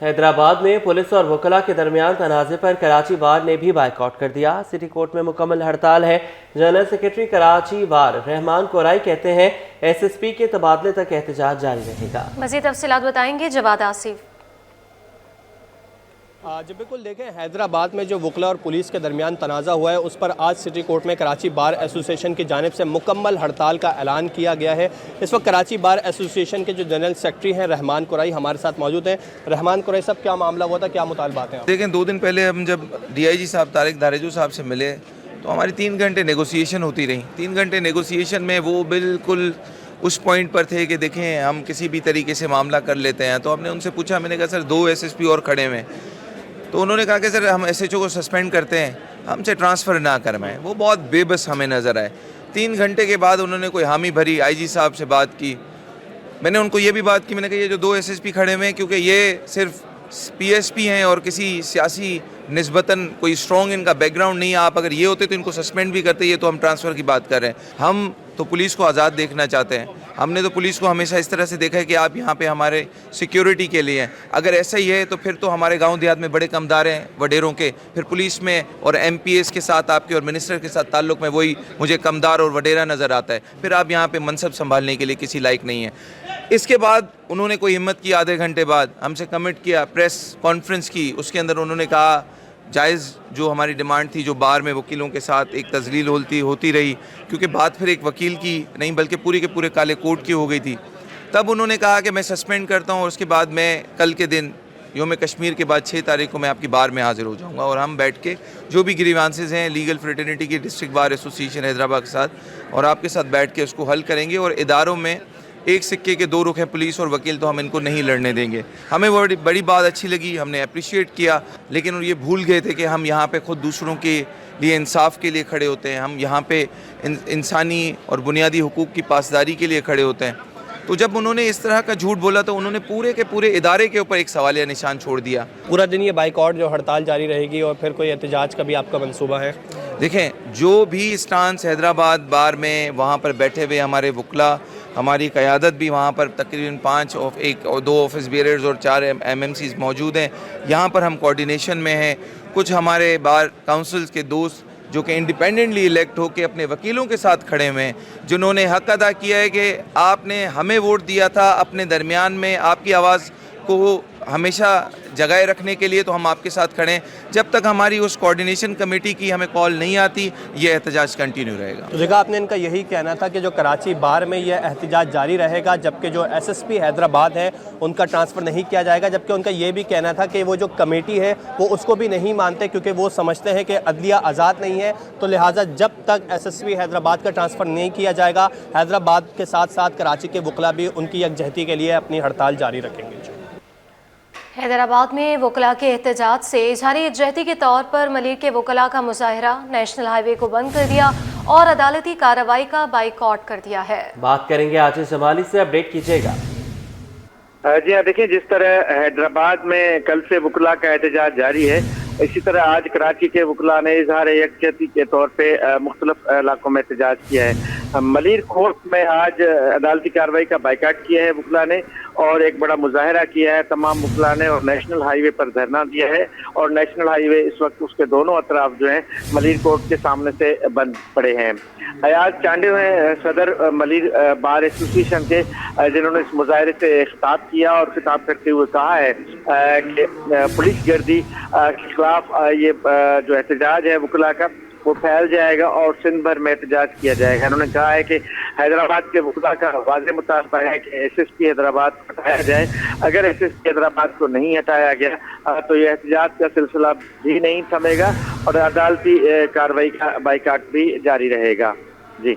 حیدرآباد میں پولیس اور وکلاء کے درمیان تنازع پر کراچی بار نے بھی بائیکاٹ کر دیا۔ سٹی کورٹ میں مکمل ہڑتال ہے۔ جنرل سیکرٹری کراچی بار رحمان کورائی کہتے ہیں ایس ایس پی کے تبادلے تک احتجاج جاری رہے گا۔ مزید تفصیلات بتائیں گے جواد آصف۔ جی بالکل، دیکھیں حیدرآباد میں جو وکلاء اور پولیس کے درمیان تنازع ہوا ہے اس پر آج سٹی کورٹ میں کراچی بار ایسوسی ایشن کی جانب سے مکمل ہڑتال کا اعلان کیا گیا ہے۔ اس وقت کراچی بار ایسوسی ایشن کے جو جنرل سیکرٹری ہیں رحمان کورائی ہمارے ساتھ موجود ہیں۔ رحمان کورائی صاحب، کیا معاملہ ہوا تھا، کیا مطالبات ہیں؟ دیکھیں 2 دن پہلے ہم جب ڈی آئی جی صاحب طارق دھاریجو صاحب سے ملے تو ہماری 3 گھنٹے نیگوسیشن ہوتی رہی۔ 3 گھنٹے نیگوسیشن میں وہ بالکل اس پوائنٹ پر تھے کہ دیکھیں ہم کسی بھی طریقے سے معاملہ کر لیتے ہیں۔ تو ہم نے ان سے پوچھا، میں نے کہا سر 2 ایس ایس پی اور کھڑے ہوئے ہیں، تو انہوں نے کہا کہ سر ہم ایس ایچ او کو سسپینڈ کرتے ہیں، ہم سے ٹرانسفر نہ کروائیں۔ وہ بہت بے بس ہمیں نظر آئے۔ 3 گھنٹے کے بعد انہوں نے کوئی حامی بھری، آئی جی صاحب سے بات کی۔ میں نے ان کو یہ بھی بات کی، میں نے کہا یہ جو 2 ایس ایس پی کھڑے ہوئے ہیں کیونکہ یہ صرف پی ایس پی ہیں اور کسی سیاسی نسبتاً کوئی اسٹرانگ ان کا بیک گراؤنڈ نہیں ہے، آپ اگر یہ ہوتے تو ان کو سسپینڈ بھی کرتے، یہ تو ہم ٹرانسفر کی بات کر رہے ہیں۔ ہم تو پولیس کو آزاد دیکھنا چاہتے ہیں۔ ہم نے تو پولیس کو ہمیشہ اس طرح سے دیکھا ہے کہ آپ یہاں پہ ہمارے سیکیورٹی کے لیے ہیں۔ اگر ایسا ہی ہے تو پھر تو ہمارے گاؤں دیہات میں بڑے کمدار ہیں وڈیروں کے، پھر پولیس میں اور ایم پی ایس کے ساتھ آپ کے اور منسٹر کے ساتھ تعلق میں وہی مجھے کمدار اور وڈیرا نظر آتا ہے، پھر آپ یہاں پہ منصب سنبھالنے کے لیے کسی لائق نہیں ہیں۔ اس کے بعد انہوں نے کوئی ہمت کی، آدھے گھنٹے بعد ہم سے کمٹ کیا، پریس کانفرنس کی، اس کے اندر انہوں نے کہا جائز جو ہماری ڈیمانڈ تھی، جو بار میں وکیلوں کے ساتھ ایک تذلیل ہوتی رہی، کیونکہ بات پھر ایک وکیل کی نہیں بلکہ پورے کے پورے کالے کوٹ کی ہو گئی تھی، تب انہوں نے کہا کہ میں سسپینڈ کرتا ہوں اور اس کے بعد میں کل کے دن یوم کشمیر کے بعد 6 تاریخ کو میں آپ کی بار میں حاضر ہو جاؤں گا، اور ہم بیٹھ کے جو بھی گریوانسز ہیں لیگل فریٹرنیٹی کی ڈسٹرکٹ بار ایسوسی ایشن حیدرآباد کے ساتھ اور آپ کے ساتھ بیٹھ کے اس کو حل کریں گے۔ اور اداروں میں ایک سکے کے 2 رخ ہیں، پولیس اور وکیل، تو ہم ان کو نہیں لڑنے دیں گے۔ ہمیں بڑی بات اچھی لگی، ہم نے اپریشیٹ کیا، لیکن یہ بھول گئے تھے کہ ہم یہاں پہ خود دوسروں کے لیے انصاف کے لیے کھڑے ہوتے ہیں، ہم یہاں پہ انسانی اور بنیادی حقوق کی پاسداری کے لیے کھڑے ہوتے ہیں۔ تو جب انہوں نے اس طرح کا جھوٹ بولا تو انہوں نے پورے کے پورے ادارے کے اوپر ایک سوالیہ نشان چھوڑ دیا۔ پورا دن یہ بائیکاٹ جو ہڑتال جاری رہے گی اور پھر کوئی احتجاج کا بھی آپ کا منصوبہ ہے؟ دیکھیں جو بھی اسٹانس حیدرآباد بار میں وہاں پر بیٹھے ہوئے ہمارے وکلاء، ہماری قیادت بھی وہاں پر تقریباً 2 آفس بیئرز اور 4 ایم ایم سیز موجود ہیں۔ یہاں پر ہم کوارڈینیشن میں ہیں۔ کچھ ہمارے بار کاؤنسلز کے دوست جو کہ انڈیپینڈنٹلی الیکٹ ہو کے اپنے وکیلوں کے ساتھ کھڑے ہوئے ہیں، جنہوں نے حق ادا کیا ہے کہ آپ نے ہمیں ووٹ دیا تھا اپنے درمیان میں آپ کی آواز کو ہمیشہ جگائے رکھنے کے لیے، تو ہم آپ کے ساتھ کھڑے ہیں۔ جب تک ہماری اس کوارڈینیشن کمیٹی کی ہمیں کال نہیں آتی یہ احتجاج کنٹینیو رہے گا۔ تو دیکھا آپ نے ان کا یہی کہنا تھا کہ جو کراچی بار میں یہ احتجاج جاری رہے گا، جبکہ جو ایس ایس پی حیدرآباد ہے ان کا ٹرانسفر نہیں کیا جائے گا، جبکہ ان کا یہ بھی کہنا تھا کہ وہ جو کمیٹی ہے وہ اس کو بھی نہیں مانتے کیونکہ وہ سمجھتے ہیں کہ عدلیہ آزاد نہیں ہے، تو لہٰذا جب تک ایس ایس پی حیدرآباد کا ٹرانسفر نہیں کیا جائے گا حیدرآباد کے ساتھ ساتھ کراچی کے وکلاء بھی ان کی یکجہتی کے لیے اپنی ہڑتال جاری رکھیں گے۔ حیدرآباد میں وکلاء کے احتجاج سے اظہار یکجہتی کے طور پر ملیر کے وکلاء کا مظاہرہ، نیشنل ہائی وے کو بند کر دیا اور عدالتی کارروائی کا بائیکاٹ کر دیا ہے۔ بات کریں گے آج شمالی سے، اپڈیٹ کیجیے گا۔ جی ہاں، دیکھیں جس طرح حیدرآباد میں کل سے وکلاء کا احتجاج جاری ہے، اسی طرح آج کراچی کے وکلاء نے اظہار یکجہتی کے طور پہ مختلف علاقوں میں احتجاج کیا ہے۔ ملیر کورٹ میں آج عدالتی کارروائی کا بائیکاٹ کیا ہے وکلاء نے، اور ایک بڑا مظاہرہ کیا ہے تمام وکلاء نے، اور نیشنل ہائی وے پر دھرنا دیا ہے، اور نیشنل ہائی وے اس وقت اس کے دونوں اطراف جو ہیں ملیر کورٹ کے سامنے سے بند پڑے ہیں۔ ایاز چانڈے ہیں صدر ملیر بار ایسوسی ایشن کے، جنہوں نے اس مظاہرے سے خطاب کیا اور خطاب کرتے ہوئے کہا ہے کہ پولیس گردی کے خلاف یہ جو احتجاج ہے وکلاء کا وہ پھیل جائے گا اور سندھ بھر میں احتجاج کیا جائے گا۔ انہوں نے کہا ہے کہ حیدرآباد کے وکلاء کا واضح مطالبہ ہے کہ ایس ایس پی حیدرآباد کو ہٹایا جائے۔ اگر ایس ایس پی حیدرآباد کو نہیں ہٹایا گیا تو یہ احتجاج کا سلسلہ بھی نہیں تھمے گا اور عدالتی کارروائی کا بائیکاٹ بھی جاری رہے گا۔ جی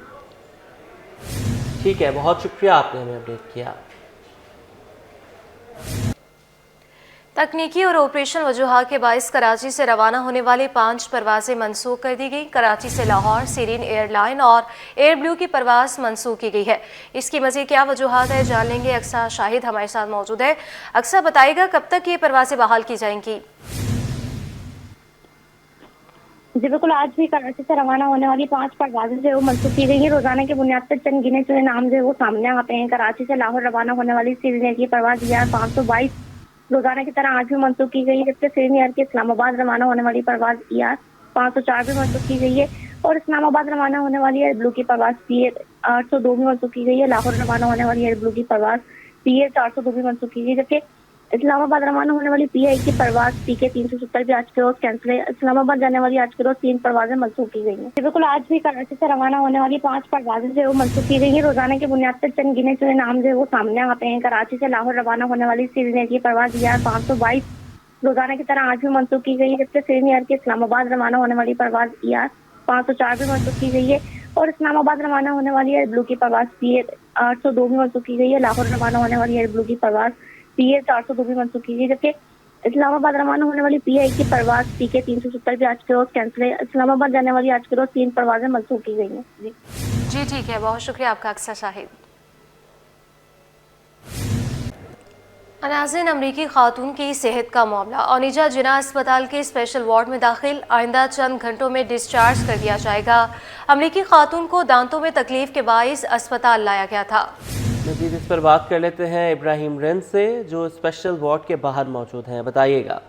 ٹھیک ہے، بہت شکریہ آپ نے ہمیں اپڈیٹ کیا۔ تکنیکی اور آپریشن وجوہات کے باعث کراچی سے روانہ ہونے والی 5 پروازیں منسوخ کر دی گئی۔ کراچی سے لاہور سیرین ایئر لائن اور ایئر بلیو کی پرواز منسوخ کی گئی ہے۔ اس کی مزید کیا وجوہات ہے جان لیں گے، اقصیٰ شاہد ہمارے ساتھ موجود ہے۔ اقصیٰ بتائے گا کب تک یہ پروازیں بحال کی جائیں گی؟ جی بالکل، آج بھی کراچی سے روانہ ہونے والی 5 پروازیں جو منسوخ کی گئی ہیں۔ روزانہ کی بنیاد پر چند گنے چنے نام جو ہے وہ سامنے آتے ہیں۔ کراچی سے لاہور روانہ ہونے والی سیرین ایئر کی پرواز 1522 रोजाना की तरह आज भी मनसूख की गई है, जबकि सीरीन एयर की इस्लामाबाद रवाना होने वाली परवाज ER 504 भी मनसूख की गई है और इस्लामाबाद रवाना होने वाली एयर ब्लू की परवाज PA 802 भी मनसूख की गई है। लाहौर रवाना होने वाली एयर ब्लू की परवाज PA 402 भी मनसूख की गई, जबकि इस्लामाबाद रवाना होने वाली PI की परवाज PK 370 भी आज के रोज कैंसिल है। इस्लामाबाद जाने वाली आज के रोज 3 परवाजें मनसूख की गई हैं। बिल्कुल आज भी कराची से रवाना होने वाली 5 परवाजें जो है वो मनसूख की गई है। रोजाना की बुनियाद पर चंद गिने चुने नाम जो है वो सामने आते हैं। कराची से लाहौर रवाना होने वाली सीरीन एयर की परवाज ER 522 रोजाना की तरह आज भी मनसूख की गई है, जबकि सीरीन एयर की इस्लामाबाद रवाना होने वाली परवाज ER 504 भी मनसूख की गई है और इस्लामाबाद रवाना होने वाली एयर ब्लू की परवाज PA 802 भी मनसूख की गई है। लाहौर रवाना होने वाली एयर ब्लू की परवाज PA 402 भी मनसूख की गई, जबकि इस्लामाबाद रवाना होने वाली PI की परवाज PK 370 भी आज के रोज कैंसिल है। इस्लामाबाद जाने वाली आज के रोज 3 परवाजें मनसूख की गई हैं। जी ठीक है, बहुत शुक्रिया आपका अक्सर शाहिद। नाज़रीन, अमरीकी खातून की सेहत का मामला। ओनिजा जिना अस्पताल के स्पेशल वार्ड में दाखिल, आइंदा चंद घंटों में डिस्चार्ज कर दिया जाएगा। अमरीकी खातून को दांतों में तकलीफ के बाइस अस्पताल लाया गया था। मज़ीद इस पर बात कर लेते हैं इब्राहिम रन से, जो स्पेशल वार्ड के बाहर मौजूद हैं। बताइएगा।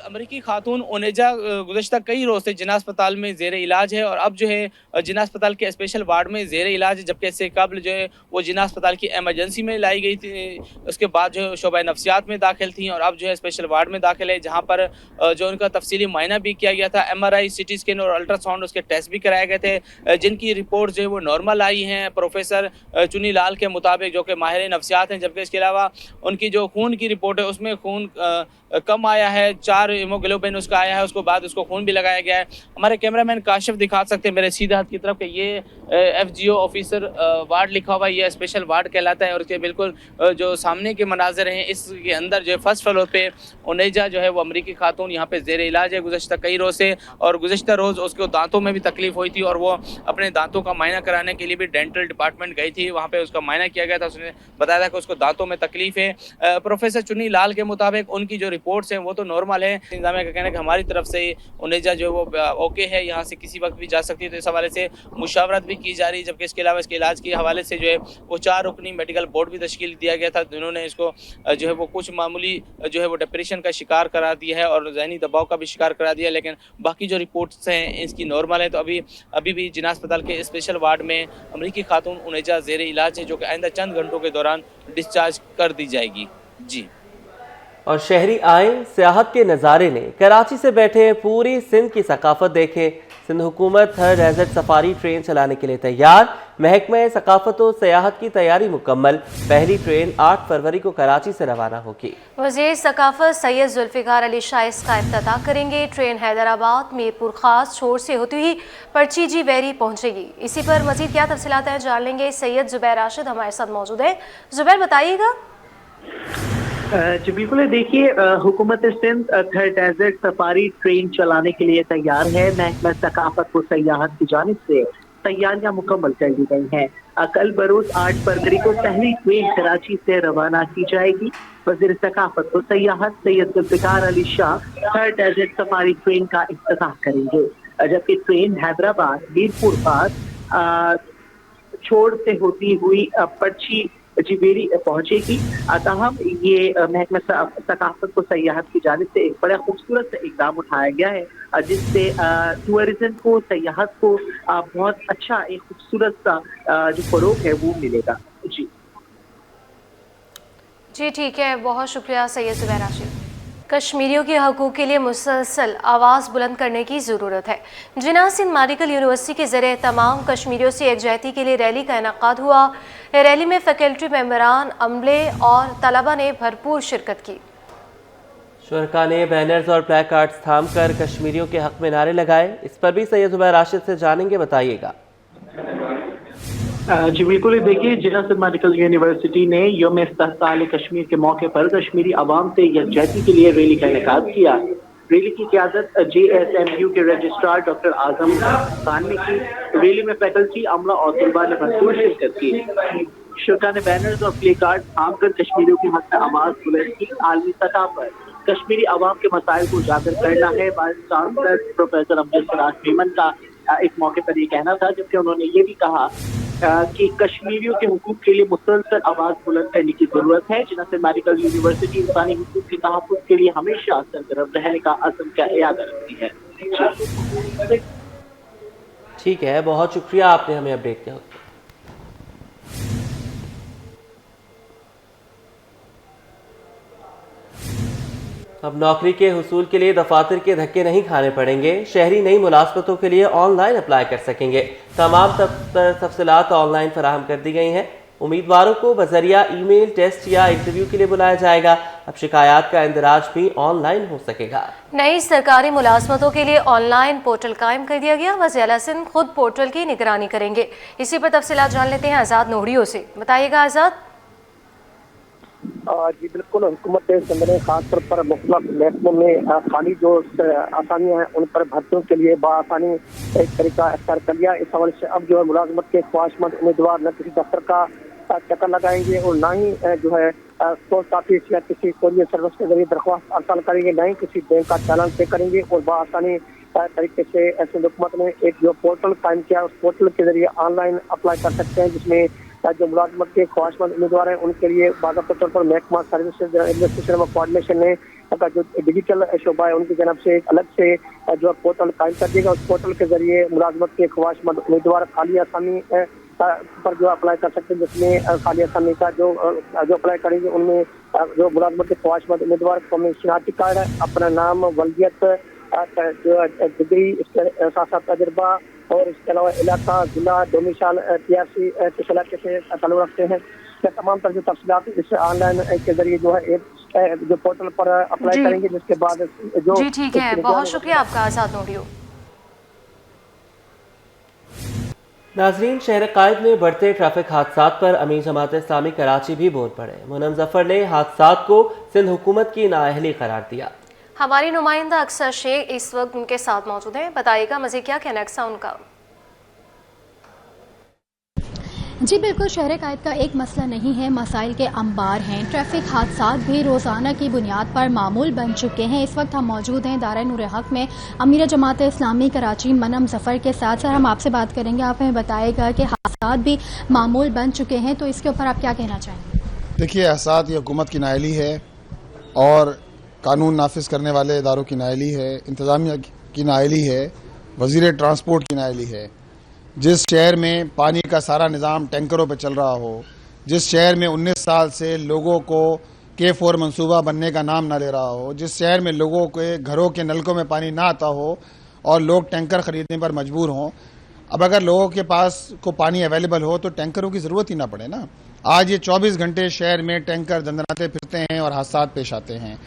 अमरीकी खातून ओनेजा गुज़श्ता कई रोज़ से जिना अस्पताल में ज़ेर इलाज है और अब जो है जिना अस्पताल के स्पेशल वार्ड में ज़ेर इलाज है, जबकि इससे कबल जो है वो जिना अस्पताल की एमरजेंसी में लाई गई थी। उसके बाद जो है शोबा नफ्सियात में दाखिल थी और अब जो है स्पेशल वार्ड में दाखिल है, जहाँ पर जो उनका तफसीली मुआयना भी किया गया था। MRI, CT स्कैन और अल्ट्रासाउंड उसके टेस्ट भी कराए गए थे, जिनकी रिपोर्ट जो है वो नॉर्मल आई हैं प्रोफेसर चुनी लाल के मुताबिक, जो कि माहिर नफ्सियात हैं। जबकि इसके अलावा उनकी जो खून की रिपोर्ट है उसमें खून कम आया है, 4 हीमोग्लोबिन उसका आया है, उसको बाद उसको खून भी लगाया गया है। हमारे कैमरामैन काशिफ दिखा सकते हैं मेरे सीधे हाथ की तरफ कि ये FGO ऑफिसर वार्ड लिखा हुआ है, ये स्पेशल वार्ड कहलाता है और इसके बिल्कुल जो सामने के मनाजर हैं, इसके अंदर जो है फर्स्ट फ्लोर पे ओनेजा जो है वो अमरीकी खातून यहाँ पे ज़ेर इलाज है गुज़श्ता कई रोज़ से। और गुज़श्ता रोज़ उसको दांतों में भी तकलीफ हुई थी और वो अपने दांतों का मायना कराने के लिए भी डेंटल डिपार्टमेंट गई थी। वहाँ पे उसका मायना किया गया था, उसने बताया था कि उसको दांतों में तकलीफ है। प्रोफेसर चुनी लाल के मुताबिक उनकी जो रिपोर्ट्स हैं वो तो नॉर्मल है। इंतजामिया का कहना है कि हमारी तरफ से ओनेजा जो है वो ओके है, यहाँ से किसी वक्त भी जा सकती है, तो इस हवाले से मुशावरत भी की जा रही है। जबकि इसके अलावा इसके इलाज के हवाले से जो है वो 4 रुकनी मेडिकल बोर्ड भी तश्कील दिया गया था, जिन्होंने इसको जो है वो कुछ मामूली जो है वो डिप्रेशन का शिकार करा दिया है और जहनी दबाव का भी शिकार करा दिया, लेकिन बाकी जो रिपोर्ट्स हैं इसकी नॉर्मल है। तो अभी भी जिना अस्पताल के स्पेशल वार्ड में अमरीकी खातून ओनेजा ज़ेर इलाज है, जो कि आइंदा चंद घंटों के दौरान डिस्चार्ज कर दी जाएगी। जी। और शहरी आए सियाहत के नज़ारे ने कराची से बैठे पूरी सिंध की सकाफत देखे। सिंध हुकूमत हर डेजर्ट सफारी ट्रेन चलाने के लिए तैयार। महकमा सकाफत और सियाहत की तैयारी मुकम्मल। पहली ट्रेन 8 फरवरी को कराची से रवाना होगी। वज़ीर सकाफत सैयद जुल्फ़िकार अली शाह इसका इफ्तिताह करेंगे। ट्रेन हैदराबाद, मीरपुर खास, छोर से होती हुई परचीजी वेरी पहुंचेगी। इसी पर मजीद क्या तफसीलात हैं जान लेंगे। सैयद जुबैर राशिद हमारे साथ मौजूद है। जुबैर, बताइएगा। जी बिल्कुल, देखिए हुकूमत Sindh Thar desert safari train चलाने के लिए तैयार है। महकमा सकाफत को सयाहत की जानिब से तैयारियां मुकम्मल कर दी गई हैं। कल बरोज 8 फरवरी को पहली ट्रेन कराची से रवाना की जाएगी। वज़ीर सकाफत को सयाहत Syed Zulfiqar Ali Shah third desert safari train का इफ्तिताह करेंगे, जबकि ट्रेन हैदराबाद, मीरपुर पास, छोड़ से होती हुई पर्ची जिबेरी पहुंचेगी। ताहम ये महकमा सकाफत को सयाहत की जानिब से एक बड़ा खूबसूरत इकदाम उठाया गया है, जिससे टूरिज्म को, सयाहत को बहुत अच्छा एक खूबसूरत सा जो फरोग है वो मिलेगा। जी ठीक है, बहुत शुक्रिया सैयद जुबैर राशिद। कश्मीरियों के हकूक़ के लिए मुसलसल आवाज़ बुलंद करने की ज़रूरत है। जिना सिंध मेडिकल यूनिवर्सिटी के ज़रिए तमाम कश्मीरियों से यकजहती के लिए रैली का इनेकाद हुआ। रैली में फैकल्टी मेंबरान, अमले और तलबा ने भरपूर शिरकत की। शुरका ने बैनर्स और प्ले कार्ड्स थाम कर कश्मीरियों के हक में नारे लगाए। इस पर भी सैयद जुबैर राशिद से जानेंगे, बताइएगा। जी बिल्कुल, देखिए जिना सिंध मेडिकल यूनिवर्सिटी ने यौम इस्तिक़लाल कश्मीर के मौके पर कश्मीरी आवाम से यकजहती के लिए रैली का इनेकाद किया। रैली की क़यादत JSMU के रजिस्ट्रार डॉक्टर आजम खान ने की। रैली में फैकल्टी, अमला और तलबा ने भरपूर शिरकत की। शुरा ने बैनर्स और प्ले कार्ड थाम कर कश्मीरियों की हक में आवाज़ बुलंद की। आलमी सतह पर कश्मीरी आवाम के मसाइल को उजागर करना है। Vice chancellor professor Amjad Faraz Memon का इस मौके पर ये कहना था, जबकि उन्होंने ये भी कहा कि कश्मीरियों के हुकूक के लिए मुसलसल आवाज बुलंद करने की जरूरत है। जिन्हें मेडिकल यूनिवर्सिटी इंसानी हुकूक के तहफ़्फ़ुज़ के लिए हमेशा सरगर्म रहने का अज़्म का इरादा रखती है। ठीक है, बहुत शुक्रिया आपने हमें अपडेट किया। अब नौकरी के हुसूल के लिए दफातर के धक्के नहीं खाने पड़ेंगे। शहरी नई मुलाजमतों के लिए ऑनलाइन अप्लाई कर सकेंगे। तमाम तफसीलात ऑनलाइन फराहम कर दी गई हैं। उम्मीदवारों को बजरिया ईमेल, टेस्ट या इंटरव्यू के लिए बुलाया जाएगा। अब शिकायत का इंदराज भी ऑनलाइन हो सकेगा। नई सरकारी मुलाजमतों के लिए ऑनलाइन पोर्टल कायम कर दिया गया। वज़ीर आला सिंध खुद पोर्टल की निगरानी करेंगे। इसी पर तफसीलात जान लेते हैं आज़ाद नोहरियों से। बताइएगा आज़ाद। जी बिल्कुल, हुकूमत सिंध ने खास तौर पर मुख्तलिफ महकमों में खाली जो आसानियाँ हैं उन पर भर्तियों के लिए बासानी एक तरीका अख्तियार कर लिया। इस हवाले से अब जो है मुलाजमत के ख्वाहिशमंद उम्मीदवार न किसी दफ्तर का चक्कर लगाएंगे और ना ही जो है पोस्ट ऑफिस या किसी कोरियर सर्विस के जरिए दरख्वास्त अर्सल करेंगे, ना ही किसी बैंक का चालान पे करेंगे और बासानी तरीके से ऐसे हुकूमत ने एक जो पोर्टल कायम किया, उस पोर्टल के जरिए ऑनलाइन अप्लाई कर सकते हैं, जिसमें जो मुलाजमत के ख्वाहिशमंद उम्मीदवार हैं उनके लिए बाकायदा तौर पर महकमा सर्विसेज एडमिनिस्ट्रेशन व कोऑर्डिनेशन ने का जो डिजिटल शोबा है उनकी जानब से अलग से जो पोर्टल कायम कर दिएगा। उस पोर्टल के जरिए मुलाजमत के ख्वाहिशमंद उम्मीदवार खाली आसामी पर जो अप्लाई कर सकते हैं, जिसमें खाली आसामी का जो अप्लाई करेंगे उनमें जो मुलाजमत के ख्वाहिशमंद उम्मीदवार कौमी शनाख्ती कार्ड, अपना नाम, वल्दियत, जो डिग्री, इसके साथ साथ तजुर्बा और इसके अलावा इलाका, जिला, डोमिसाइल, PRC किस इलाके से ताल्लुक रखते हैं, ये तमाम तरह की तफसीलात इस ऑनलाइन के जरिए जो है एक जो पोर्टल पर अप्लाई करेंगे, जिसके बाद जो जी ठीक है, बहुत शुक्रिया आपका आज़ाद नोहरियों। नाजरीन, शहर कायद में बढ़ते ट्रैफिक हादसात पर अमीर जमात इस्लामी कराची भी बोल पड़े। मुनम जफर ने हादसात को सिंध हुकूमत की नाअहली करार दिया। हमारी नुमाइंदा अक्सर शेख इस वक्त उनके साथ मौजूद हैं। बताइएगा मज़ीद क्या कहना है उनका। जी बिल्कुल, शहर कायद का एक मसला नहीं है, मसाइल के अंबार हैं। ट्रैफिक हादसात भी रोज़ाना की बुनियाद पर मामूल बन चुके हैं। इस वक्त हम मौजूद हैं दारा नूर हक में अमीर जमात इस्लामी कराची मनम जफ़र के साथ। सर, हम आपसे बात करेंगे, आप हमें बताएगा कि हादसात भी मामूल बन चुके हैं, तो इसके ऊपर आप क्या कहना चाहेंगे? देखिए, हादसात ये हुकूमत की नाअहली है और कानून नाफिज करने वाले इदारों की नाअहली है, इंतज़ामिया की नाअहली है, वज़ीर ट्रांसपोर्ट की नाअहली है। जिस शहर में पानी का सारा निज़ाम टैंकरों पर चल रहा हो, जिस शहर में 19 साल से लोगों को K4 मंसूबा बनने का नाम ना ले रहा हो, जिस शहर में लोगों के घरों के नलकों में पानी ना आता हो और लोग टैंकर ख़रीदने पर मजबूर हों, अब अगर लोगों के पास को पानी अवेलेबल हो तो टैंकरों की ज़रूरत ही ना पड़े ना। आज ये 24 घंटे शहर में टैंकर दंदनाते फिरते हैं और हादसात पेश आते हैं।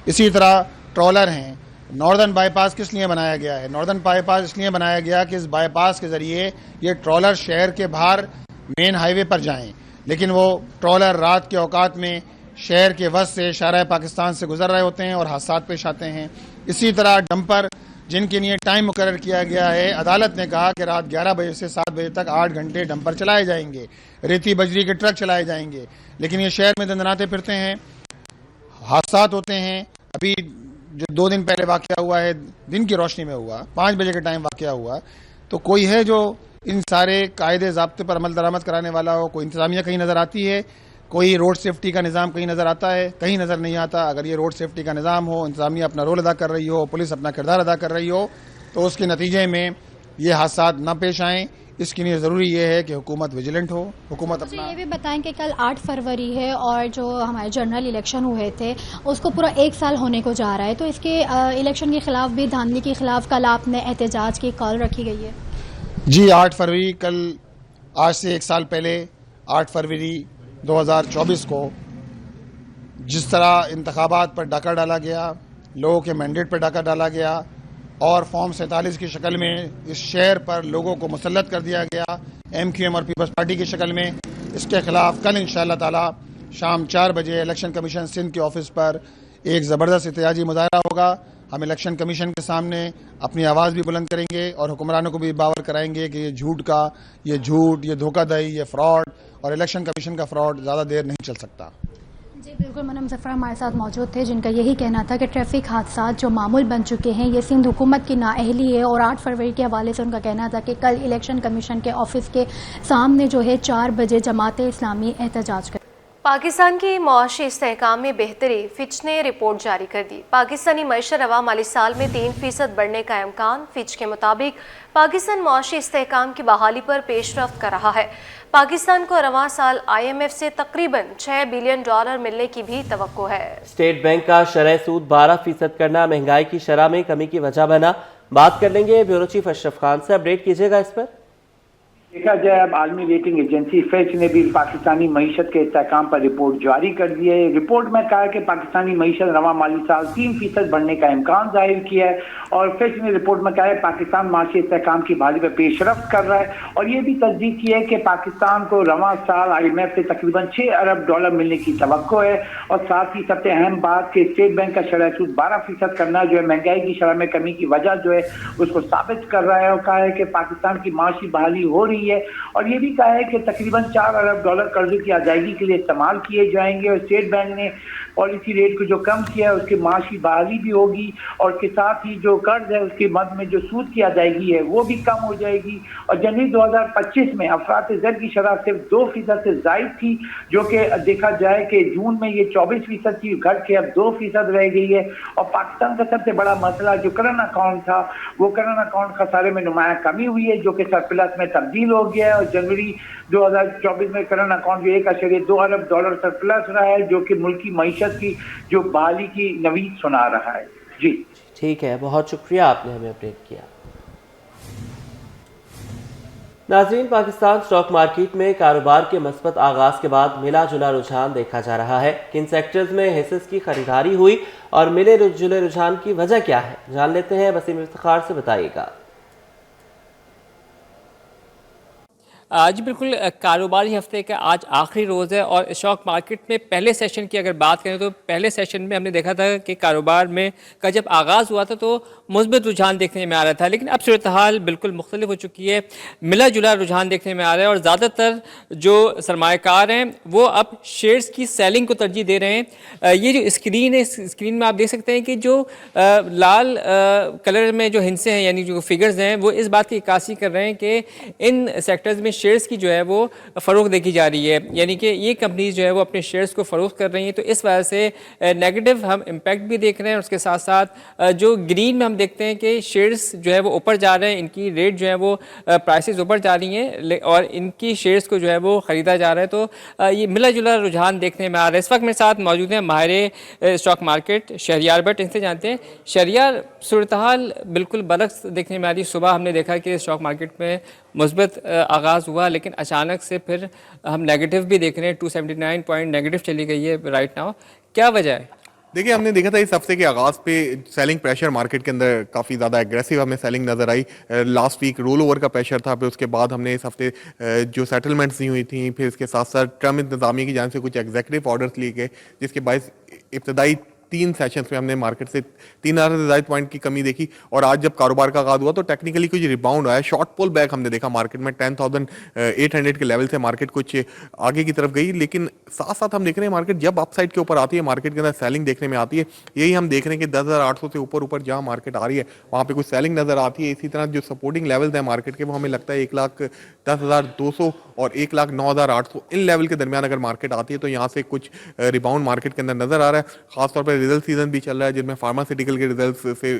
इसी तरह ट्रॉलर हैं। नॉर्दर्न बाईपास किस लिए बनाया गया है? नॉर्दर्न बाईपास इसलिए बनाया गया कि इस बाईपास के ज़रिए ये ट्रॉलर शहर के बाहर मेन हाईवे पर जाएं, लेकिन वो ट्रॉलर रात के औकात में शहर के वस्त से शाहराह पाकिस्तान से गुजर रहे होते हैं और हादसात पेश आते हैं। इसी तरह डंपर जिनके लिए टाइम मुकर्रर किया गया है, अदालत ने कहा कि रात 11 बजे से 7 बजे तक 8 घंटे डंपर चलाए जाएंगे, रेती बजरी के ट्रक चलाए जाएंगे, लेकिन ये शहर में दंदनाते फिरते हैं, हादसात होते हैं। अभी जो 2 दिन पहले वाक़या हुआ है, दिन की रोशनी में हुआ, 5 बजे के टाइम वाक़या हुआ, तो कोई है जो इन सारे कायदे ज़ाब्ते पर अमल दरामद कराने वाला हो? कोई इंतज़ामिया कहीं नज़र आती है? कोई रोड सेफ्टी का निज़ाम कहीं नज़र आता है? कहीं नज़र नहीं आता। अगर ये रोड सेफ्टी का निज़ाम हो, इंतज़ामिया अपना रोल अदा कर रही हो, पुलिस अपना किरदार अदा कर रही हो, तो उसके नतीजे में ये हादसात न पेश आएँ। इसके लिए ज़रूरी ये है कि हुकूमत विजिलेंट हो, हुकूमत अपना। ये भी बताएं कि कल 8 फरवरी है और जो हमारे जनरल इलेक्शन हुए थे उसको पूरा 1 साल होने को जा रहा है, तो इसके इलेक्शन के खिलाफ भी, धांधली के खिलाफ कल आपने एहतजाज की कॉल रखी गई है? जी, 8 फरवरी, कल आज से 1 साल पहले 8 फरवरी 2024 को जिस तरह इंतखाबात पर डाका डाला गया, लोगों के मैंडेट पर डाका डाला गया और फॉर्म 47 की शक्ल में इस शहर पर लोगों को मुसल्लत कर दिया गया MQM और पीपल्स पार्टी की शक्ल में, इसके खिलाफ कल इंशाअल्लाह ताला शाम 4 बजे इलेक्शन कमीशन सिंध के ऑफिस पर एक ज़बरदस्त एहतजाजी मुजाहरा होगा। हम इलेक्शन कमीशन के सामने अपनी आवाज़ भी बुलंद करेंगे और हुक्मरानों को भी बावर कराएंगे कि ये झूठ, ये धोखाधड़ी, ये फ्रॉड और इलेक्शन कमीशन का फ्रॉड ज़्यादा देर नहीं चल सकता। जी, बिल्कुल, मनम जफर हमारे साथ मौजूद थे जिनका यही कहना था कि ट्रैफिक हादसात जो मामूल बन चुके हैं ये सिंध हुकूमत की नाअहली है। और 8 फरवरी के हवाले से उनका कहना था कि कल इलेक्शन कमीशन के ऑफिस के सामने जो है 4 बजे जमात इस्लामी एहतजाज कर। पाकिस्तान की मुआशी इस्तेहकाम में बेहतरी, फिच ने रिपोर्ट जारी कर दी। पाकिस्तानी मईशत रवा माली साल में 3% बढ़ने का इम्कान। फिच के मुताबिक पाकिस्तान मुआशी इस्तेहकाम की बहाली पर पेशरफ्त कर रहा है। पाकिस्तान को रवा साल IMF से तकरीबन $6 बिलियन मिलने की भी तवक्को है। स्टेट बैंक का शरह सूद 12% करना महंगाई की शरह में कमी की वजह बना। बात कर लेंगे ब्यूरो चीफ अशरफ खान से, अपडेट कीजिएगा इस पर। देखा जाए अब आलमी रेटिंग एजेंसी फिच ने भी पाकिस्तानी मईशत के इस्तेहकाम पर रिपोर्ट जारी कर दी है। रिपोर्ट में कहा कि पाकिस्तानी मईशत रवा माली साल 3% बढ़ने का इम्कान जाहिर किया है। और फिच ने रिपोर्ट में कहा है पाकिस्तान माशी इस्तेहकाम की बहाली पर पेशरफ्त कर रहा है। और ये भी तस्दीक की है कि पाकिस्तान को रवा साल IMF से तकरीबन $6 अरब मिलने की तवक्को है। और साथ ही सबसे अहम बात कि स्टेट बैंक का शरह सूद 12% करना जो है महंगाई की शरह में कमी की वजह जो है उसको साबित कर रहा है। और कहा है कि पाकिस्तान की माशी बहाली हो रही है। और ये भी कहा है कि तकरीबन $4 अरब कर्जे की अदायगी के लिए इस्तेमाल किए जाएंगे। और स्टेट बैंक ने पॉलिसी रेट को जो कम किया है उसकी माशी बहाली भी होगी। और के साथ ही जो कर्ज है उसके मद में जो सूद की अदायगी है वो भी कम हो जाएगी। और जनवरी 2025 में अफरात ज़र की शरह सिर्फ 2% से जायद थी, जो कि देखा जाए कि जून में ये 24% थी, घट के अब 2% रह गई है। और पाकिस्तान का सबसे बड़ा मसला जो करंट अकाउंट था वो करंट अकाउंट खसारे में नुमाया कमी हुई है, जो कि सरप्लस में तब्दील हो गया है। और जनवरी 2024 में करंट अकाउंट जो $1.2 अरब सरप्लस रहा है, जो कि मुल्की मईशत की जो बहाली की नवीद सुना रहा है। जी ठीक है, बहुत शुक्रिया, आपने हमें अपडेट किया। नाज़रीन, पाकिस्तान स्टॉक मार्केट में कारोबार के मस्बत आगाज के बाद मिला जुला रुझान देखा जा रहा है। किन सेक्टर्स में हिस्सेस की खरीदारी हुई और मिले जुले रुझान की वजह क्या है, जान लेते हैं। वसीम इफ्तिखार से बताइएगा। आज बिल्कुल कारोबारी हफ्ते का आज आखिरी रोज़ है और स्टॉक मार्केट में पहले सेशन की अगर बात करें तो पहले सेशन में हमने देखा था कि कारोबार में का जब आगाज़ हुआ था तो मुस्बत रुझान देखने में आ रहा था, लेकिन अब सूरत हाल बिल्कुल मुख्तलिफ हो चुकी है। मिला जुला रुझान देखने में आ रहा है और ज़्यादातर जो सरमायाकार हैं वो अब शेयर्स की सेलिंग को तरजीह दे रहे हैं। ये जो स्क्रीन है, इस स्क्रीन में आप देख सकते हैं कि जो लाल कलर में जो हिस्से हैं यानी जो फिगर्स हैं वो इस बात की इक्कासी कर रहे हैं कि इन सेक्टर्स में शेयर्स की जो है वो फ़रोख्त देखी जा रही है, यानी कि ये कंपनीज जो है वो अपने शेयर्स को फ़रोख्त कर रही हैं। तो इस वजह से नेगेटिव हम इम्पैक्ट भी देख रहे हैं। और उसके साथ साथ जो ग्रीन में हम देखते हैं कि शेयर्स जो है वो ऊपर जा रहे हैं, इनकी रेट जो है वो प्राइसेस ऊपर जा रही हैं और इनकी शेयर्स को जो है वो ख़रीदा जा रहा है। तो ये मिला जुला रुझान देखने में आ रहा है। इस वक्त मेरे साथ मौजूद हैं माहिर स्टॉक मार्केट शहरियार भट्ट, इनसे जानते हैं। शहरियार, सूरत हाल बिल्कुल बरक्स देखने में आ रही। सुबह हमने देखा कि स्टॉक मार्केट में मुस्बत आगाज़ हुआ, लेकिन अचानक से फिर हम नेगेटिव भी देख रहे हैं। 279 पॉइंट नेगेटिव चली गई है राइट नाउ, क्या वजह है? देखिए, हमने देखा था इस हफ्ते के आगाज़ पे सेलिंग प्रेशर मार्केट के अंदर काफ़ी ज़्यादा एग्रेसिव हमें सेलिंग नज़र आई। लास्ट वीक रोल ओवर का प्रेशर था, फिर उसके बाद हमने इस हफ्ते जो सेटलमेंट्स दी हुई थी, फिर इसके साथ साथ ट्रम्प इंतज़ामिया की जानिब से कुछ एग्जीक्यूटिव ऑर्डर्स लिए गए, जिसके बायस इब्तदाई 3 सेशंस में हमने मार्केट से 3,000 से ज़ायद पॉइंट की कमी देखी। और आज जब कारोबार का आगाज़ हुआ तो टेक्निकली कुछ रिबाउंड आया, शॉर्ट पुल बैक हमने देखा मार्केट में 10,800 के लेवल से मार्केट कुछ आगे की तरफ गई। लेकिन साथ साथ हम देख रहे हैं मार्केट जब अपसाइड के ऊपर आती है, मार्केट के अंदर सेलिंग देखने में आती है। यही हम देख रहे हैं कि 10,800 से ऊपर जहाँ मार्केट आ रही है वहाँ पे कुछ सेलिंग नज़र आती है। इसी तरह जो सपोर्टिंग लेवल्स हैं मार्केट के वो हमें लगता है 1,10,200 और 1,09,800 इन लेवल के दरमियान अगर मार्केट आती है तो यहाँ से कुछ रिबाउंड मार्केट के अंदर नज़र आ रहा है। खासतौर पर रिजल्ट सीजन भी चल रहा है जिनमें फार्मास्यूटिकल के रिजल्ट से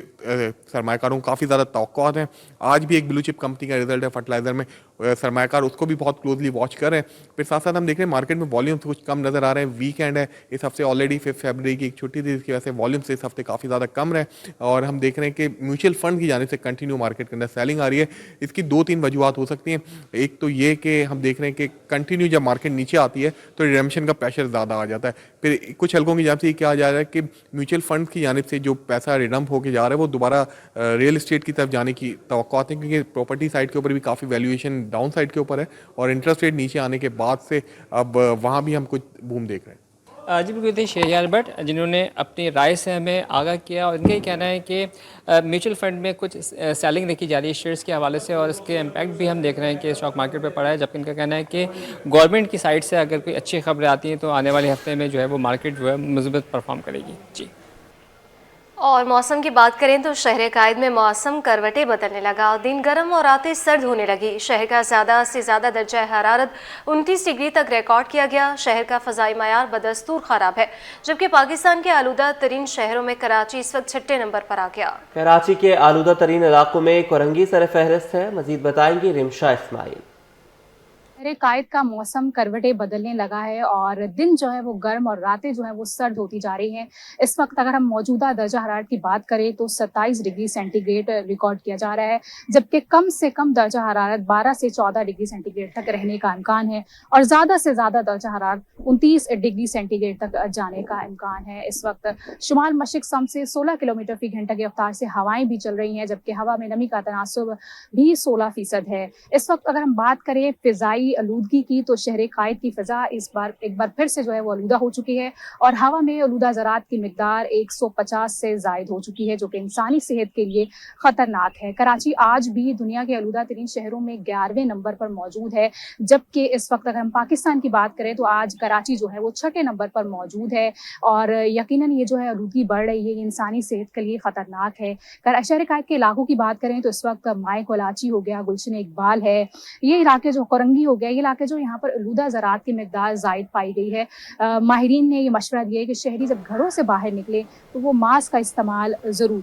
सरमायाकारों को काफ़ी ज़्यादा तवक्कुआत हैं। आज भी एक ब्लू चिप कंपनी का रिजल्ट है फर्टिलाइजर में, सरमायाकार उसको भी बहुत क्लोजली वॉच कर रहे हैं। फिर साथ साथ हम देख रहे हैं मार्केट में वॉल्यूम्स कुछ कम नज़र आ रहे हैं। वीकेंड है, इस हफ्ते ऑलरेडी 5 फरवरी की एक छुट्टी थी, जिसकी वजह से वॉल्यूम्स इस हफ्ते काफ़ी ज़्यादा कम रहे। और हम देख रहे हैं कि म्यूचुअल फंड की जानिब से कंटिन्यू मार्केट के अंदर सेलिंग आ रही है। इसकी 2-3 वजूहत हो सकती हैं। एक तो ये कि हम देख रहे हैं कि कंटिन्यू जब मार्केट नीचे आती है तो रिडेम्पशन का प्रेशर ज़्यादा आ जाता है। फिर कुछ हल्कों की जानिब से ये कहा जा रहा है कि म्यूचुअल फंड की जानिब से जो पैसा रिडम्प होकर जा रहा है वो दोबारा रियल एस्टेट की तरफ जाने की तवक्कुआत है, क्योंकि प्रॉपर्टी साइड के ऊपर भी काफ़ी वैल्यूएशन डाउन साइड के ऊपर है और इंटरेस्ट रेट नीचे आने के बाद से अब वहाँ भी हम कुछ बूम देख रहे हैं। जी बिल्कुल थे शहरयार भट्ट जिन्होंने अपनी राय से हमें आगाह किया और इनका ही कहना है कि म्यूचुअल फंड में कुछ सेलिंग देखी जा रही है शेयर्स के हवाले से और इसके इम्पैक्ट भी हम देख रहे हैं कि स्टॉक मार्केट पे पड़ा है, जबकि इनका कहना है कि गवर्नमेंट की साइड से अगर कोई अच्छी खबरें आती हैं तो आने वाले हफ्ते में जो है वो मार्केट जो है मुस्बत परफॉर्म करेगी। जी और मौसम की बात करें तो शहर कायद में मौसम करवटें बदलने लगा। दिन गर्म और रातें सर्द होने लगी। शहर का ज़्यादा से ज़्यादा दर्जा हरारत 29 डिग्री तक रिकॉर्ड किया गया। शहर का फ़ज़ाई मयार बदस्तूर ख़राब है, जबकि पाकिस्तान के आलूदा तरीन शहरों में कराची इस वक्त 6ठे नंबर पर आ गया। कराची के आलूदा तरीन इलाकों में कोरंगी सर फहरिस्त है। मजीद बताएंगी रिमशा इस्माइल। शहर कायद का मौसम करवटें बदलने लगा है और दिन जो है वो गर्म और रातें जो है वो सर्द होती जा रही हैं। इस वक्त अगर हम मौजूदा दर्जा हरारत की बात करें तो 27 डिग्री सेंटीग्रेड रिकॉर्ड किया जा रहा है, जबकि कम से कम दर्जा हरारत 12 से 14 डिग्री सेंटीग्रेड तक रहने का इम्कान है और ज़्यादा से ज़्यादा दर्जा हरारत 29 डिग्री सेंटीग्रेड तक जाने का इम्कान है। इस वक्त शुमाल मशरिक सम से 16 किलोमीटर फी घंटा की रफ्तार से हवाएं भी चल रही हैं, जबकि हवा में नमी का तनासुब भी 16% है। इस वक्त अगर हम बात करें फिजाई आलूदगी की तो शहर कायद की फिजा एक बार फिर से जो है वो आलूदा हो चुकी है और हवा में आलूदा ज़रात की मिकदार 150 से जायद हो चुकी है, जो कि इंसानी सेहत के लिए खतरनाक है। कराची आज भी दुनिया के आलूदा तरीन शहरों में 11वें नंबर पर मौजूद है, जबकि इस वक्त अगर हम पाकिस्तान की बात करें तो आज कराची जो है वो 6ठे नंबर पर मौजूद है और यकीनन ये जो है आलूदगी बढ़ रही है, ये इंसानी सेहत के लिए खतरनाक है। शहर कायद के इलाकों की बात करें तो इस वक्त माए कोलाची हो गया, गुलशन इकबाल है, ये इलाके जो कोरंगी हो गया, ये इलाके जो यहाँ पर आलूदा ज़रात की मिकदार ज़ायद पाई गई है। माहिरीन ने ये मशवरा दिया है कि शहरी जब घरों से बाहर निकले तो वो मास्क का इस्तेमाल ज़रूर